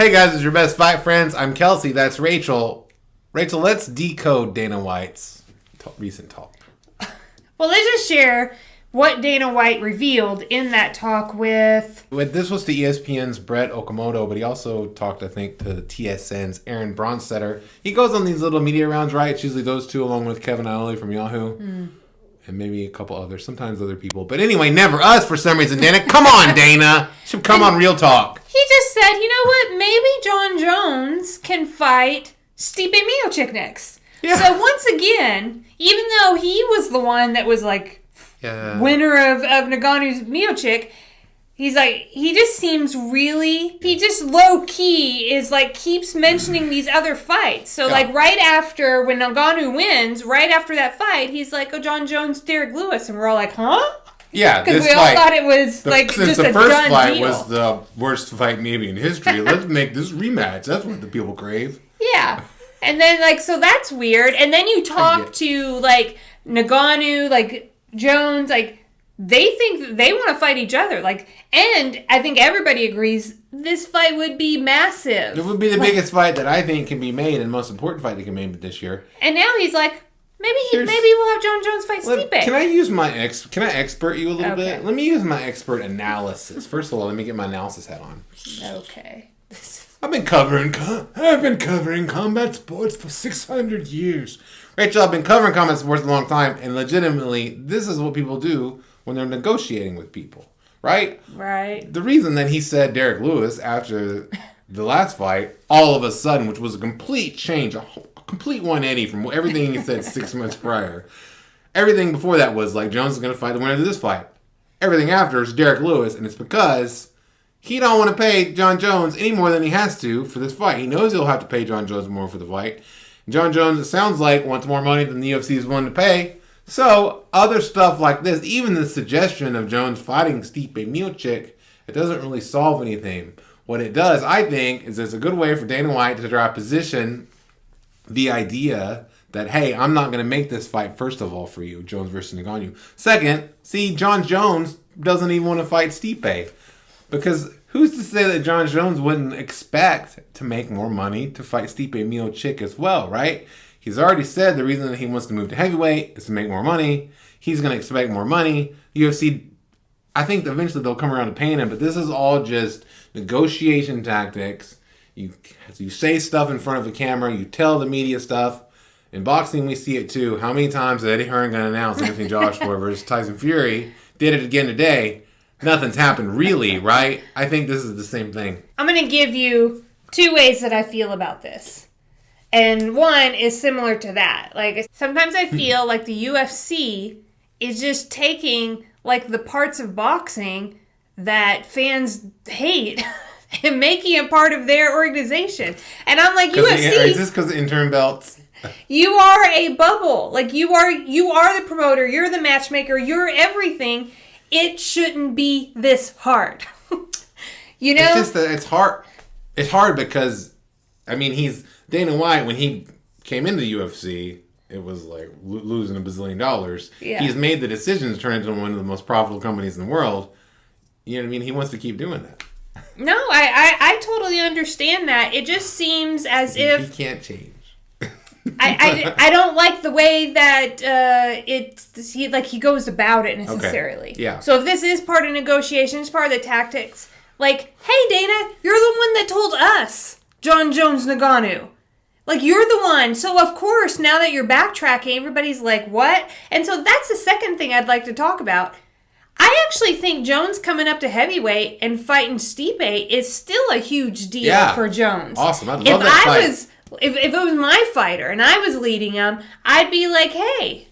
Hey guys, it's your best fight friends. I'm Kelsey. That's Rachel. Rachel, let's decode Dana White's recent talk. Well, let's just share what Dana White revealed in that talk with... This was to ESPN's Brett Okamoto, but he also talked, I think, to TSN's Aaron Bronstetter. He goes on these little media rounds, right? It's usually those two along with Kevin Iole from Yahoo. And maybe a couple others, sometimes other people. But anyway, never us for some reason, Dana. Come on, Dana. Should come on Real Talk. He just said, you know what? Maybe Jon Jones can fight Stipe Miocic next. Yeah. So once again, even though he was the one that was like winner of Ngannou's Miocic, he's like, he just seems really, he just low key is like keeps mentioning these other fights. So like right after when Ngannou wins, right after that fight, he's like, oh, Jon Jones, Derek Lewis, and we're all like, huh? Yeah, because we all thought it was just a done deal. Since the first fight was the worst fight maybe in history, let's make this rematch. That's what the people crave. Yeah, and then like so that's weird. And then you talk to like Ngannou, like Jones, like. They think that they want to fight each other. Like, and I think everybody agrees this fight would be massive. It would be the biggest fight that I think can be made and most important fight that can be made this year. And now he's like, maybe we'll have Jon Jones fight Stipe. Can I use can I expert you a little bit? Let me use my expert analysis. First of all, let me get my analysis hat on. Okay. I've been covering combat sports for 600 years. Rachel, I've been covering combat sports a long time, and legitimately, this is what people do when they're negotiating with people, right? Right. The reason that he said Derek Lewis after the last fight, all of a sudden, which was a complete change, a complete 180 from everything he said 6 months prior. Everything before that was like, Jones is going to fight the winner of this fight. Everything after is Derek Lewis, and it's because he don't want to pay Jon Jones any more than he has to for this fight. He knows he'll have to pay Jon Jones more for the fight. Jon Jones, it sounds like, wants more money than the UFC is willing to pay. So, other stuff like this, even the suggestion of Jones fighting Stipe Miocic, it doesn't really solve anything. What it does, I think, is it's a good way for Dana White to try to position the idea that, hey, I'm not going to make this fight, first of all, for you, Jones versus Ngannou. Second, see, Jon Jones doesn't even want to fight Stipe. Because who's to say that Jon Jones wouldn't expect to make more money to fight Stipe Miocic as well, right? He's already said the reason that he wants to move to heavyweight is to make more money. He's going to expect more money. UFC, I think eventually they'll come around to paying him, but this is all just negotiation tactics. You say stuff in front of the camera. You tell the media stuff. In boxing, we see it too. How many times did Eddie Hearn going to announce Anthony Joshua versus Tyson Fury? Did it again today. Nothing's happened really, right? I think this is the same thing. I'm going to give you two ways that I feel about this. And one is similar to that. Like, sometimes I feel like the UFC is just taking, like, the parts of boxing that fans hate and making it part of their organization. And I'm like, UFC... Is this because of interim belts? You are a bubble. Like, you are the promoter. You're the matchmaker. You're everything. It shouldn't be this hard. You know? It's just that it's hard. It's hard because, I mean, Dana White, when he came into the UFC, it was like losing $1 bazillion. Yeah. He's made the decision to turn into one of the most profitable companies in the world. You know what I mean? He wants to keep doing that. No, I totally understand that. It just seems as if... He can't change. I don't like the way that he goes about it necessarily. Okay. Yeah. So if this is part of negotiations, part of the tactics, like, hey Dana, you're the one that told us Jon Jones Ngannou. Like, you're the one. So of course, now that you're backtracking, everybody's like, what? And so that's the second thing I'd like to talk about. I actually think Jones coming up to heavyweight and fighting Stipe is still a huge deal for Jones. Awesome. I'd love that fight. If it was my fighter and I was leading him, I'd be like, hey,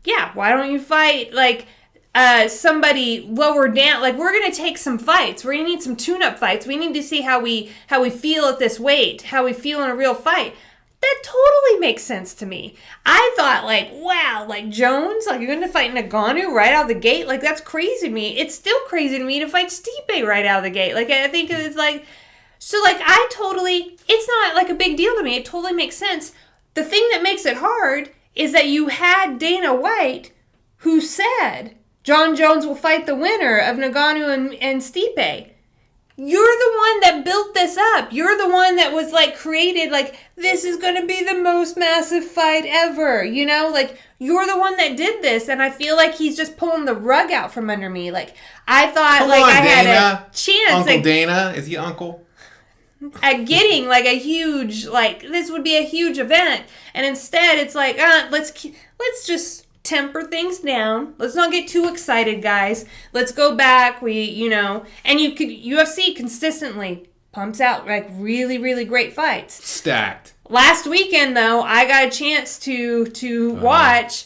yeah, why don't you fight, like, somebody lower down? Like, we're going to take some fights. We're going to need some tune-up fights. We need to see how we feel at this weight, how we feel in a real fight. That totally makes sense to me. I thought, like, wow, like, Jones, like, you're going to fight Ngannou right out of the gate? Like, that's crazy to me. It's still crazy to me to fight Stipe right out of the gate. Like, I think it's like... So, like, it's not, like, a big deal to me. It totally makes sense. The thing that makes it hard is that you had Dana White who said Jon Jones will fight the winner of Ngannou and Stipe. you're the one that built this up. You're the one that was like created, like, this is going to be the most massive fight ever. You know, like, you're the one that did this. And I feel like he's just pulling the rug out from under me. Like, I thought, Come like, on, I had Dana. a chance. Uncle at, Dana, is he uncle? at getting like a huge, like, this would be a huge event. And instead it's like, let's just temper things down. Let's not get too excited, guys. Let's go back. And UFC consistently pumps out like really, really great fights. Stacked. Last weekend, though, I got a chance to watch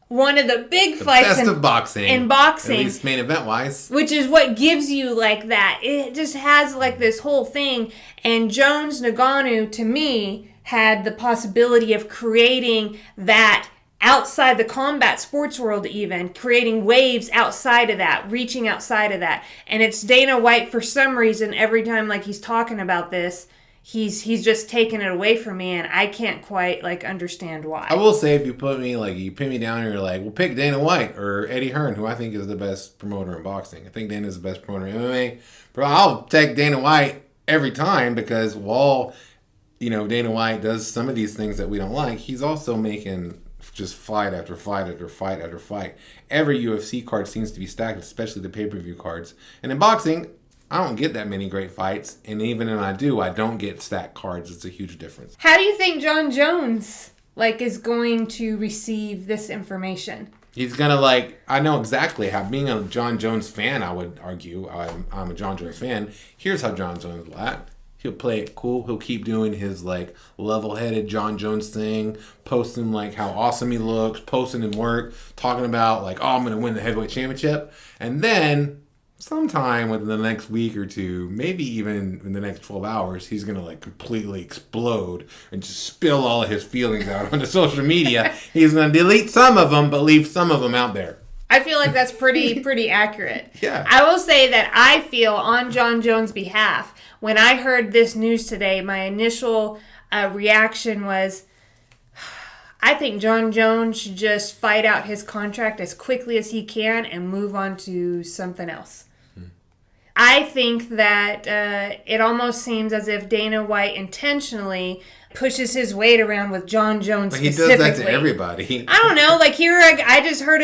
one of the big fights best of boxing. In boxing. At least main event wise. Which is what gives you like that. It just has like this whole thing. And Jones Ngannou, to me, had the possibility of creating that outside the combat sports world, even creating waves outside of that, reaching outside of that. And it's Dana White, for some reason, every time like he's talking about this, he's just taking it away from me, and I can't quite like understand why. I will say, if you put me like, you pin me down and you're like, well, pick Dana White or Eddie Hearn, who I think is the best promoter in boxing. I think Dana's the best promoter in MMA. But I'll take Dana White every time, because while, Dana White does some of these things that we don't like, he's also making just fight after fight after fight after fight. Every UFC card seems to be stacked, especially the pay-per-view cards. And in boxing, I don't get that many great fights, and even when I do, I don't get stacked cards. It's a huge difference. How do you think Jon Jones is going to receive this information? He's gonna I know exactly how, being a Jon Jones fan, I would argue, I'm a Jon Jones fan. Here's how Jon Jones will act. He'll play it cool. He'll keep doing his level-headed Jon Jones thing, posting how awesome he looks, posting in work, talking about I'm gonna win the heavyweight championship, and then sometime within the next week or two, maybe even in the next 12 hours, he's going to completely explode and just spill all of his feelings out onto social media. He's going to delete some of them, but leave some of them out there. I feel like that's pretty accurate. Yeah. I will say that I feel on Jon Jones' behalf, when I heard this news today, my initial reaction was, I think Jon Jones should just fight out his contract as quickly as he can and move on to something else. I think that it almost seems as if Dana White intentionally pushes his weight around with Jon Jones specifically. He does that to everybody. I don't know. Here, I just heard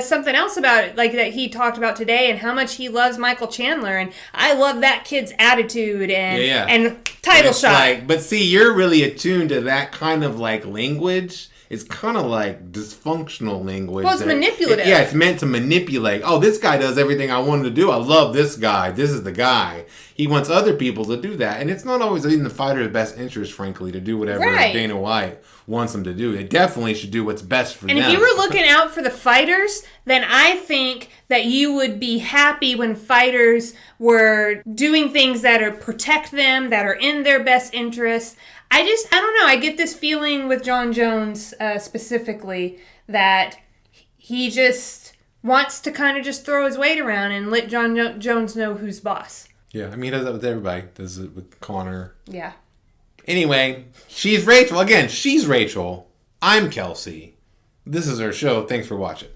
something else about it, that he talked about today, and how much he loves Michael Chandler, and I love that kid's attitude and title shot. But see, you're really attuned to that kind of language. It's kind of dysfunctional language. Well, it's manipulative. It's meant to manipulate. Oh, this guy does everything I want him to do. I love this guy. This is the guy. He wants other people to do that. And it's not always in the fighter's best interest, frankly, to do whatever Dana White wants them to do. They definitely should do what's best for them. And if you were looking out for the fighters, then I think that you would be happy when fighters were doing things that protect them, that are in their best interest. I don't know. I get this feeling with Jon Jones specifically that he just wants to kind of just throw his weight around and let Jon Jones know who's boss. Yeah, he does that with everybody. Does it with Conor. Yeah. Anyway, she's Rachel. Again, she's Rachel. I'm Kelsey. This is our show. Thanks for watching.